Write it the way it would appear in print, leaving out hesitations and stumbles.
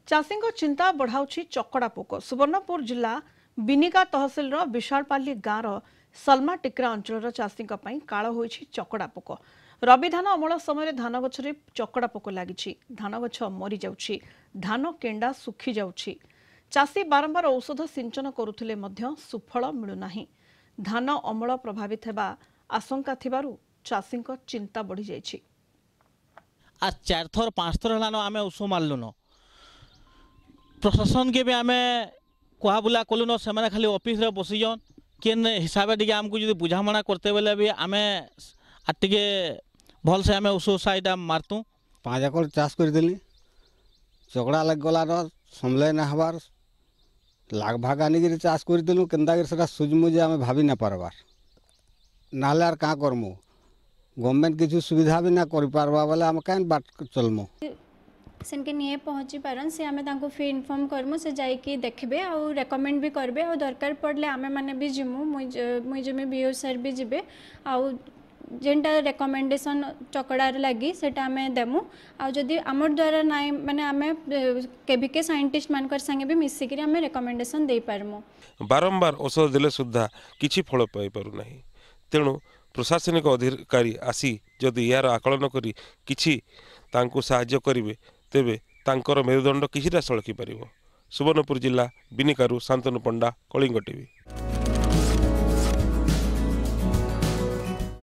चाषी चिंता बढ़ाऊँ चकड़ा पोक। सुवर्णपुर जिला बिनिका तहसिल विशालपाली गाँव सलमा टिकरा अंचल चाषी काल हो चकड़ा पोक। रबी धान अमल समय धान गछरे चकड़ा पोक लगी धान गछ मरी जाउछि, धान केंडा सुखी जाउछि। चाषी बारंबार औषध सिंचन करुथिले मध्य सुफल मिलुना। धान अमल प्रभावित हेबा आशंका थिबारु चाषी चिंता बढ़ी जाइछि। आ 4 थर 5 थर हलानो आमे ओष मारलुन प्रशासन के भी आमे कहा बुला कलुन से खाली ऑफिस रे बसीजन केन हिसाब टे आमको जो बुझामणा करते बेले भी आमे आटिके भल से आमे ओष साइडा मारतु 5 एकड़ चाष कर देली चकड़ा लग गला संभले ना हबार लाग भाग आनिक चाष कर देलु केन्दा से सुजमु जे आमे भाभी ना पारबार नाले आर का करमु गवर्नमेंट किसी सुविधा भी ना कर पारबा बोले आम कहीं बाट चलमु सेनके नहीं पहुँची पारन से आमे तांको फी इनफॉर्म करमु से जाइकी देखबे और रेकमेंड भी करबे और दरकार पड़ले आमे माने भी जिमु मुई जमे बीओ सर भी जिबे और जेनटा रेकमेंडेशन चकड़ार लगी सेटा आमे देमु आ जदि आमर द्वारा नाइ माने आमे केभिके साइंटिस्ट मानकर संगे भी मिसिकरी आमे रेकमेंडेशन दे पारमु। बारंबार औषध देले सुद्धा किछि फल पाई पारु नाही। तेणु प्रशासनिक अधिकारी आसी जदि यार आकलन करी किछि तांको साहाय्य करिवे तेबे तांकर मेरुदंड किछिटा सळकी पारिबो। सुवर्णपुर जिला बिनिकारु शांतनु पंडा, कलिंग टीवी।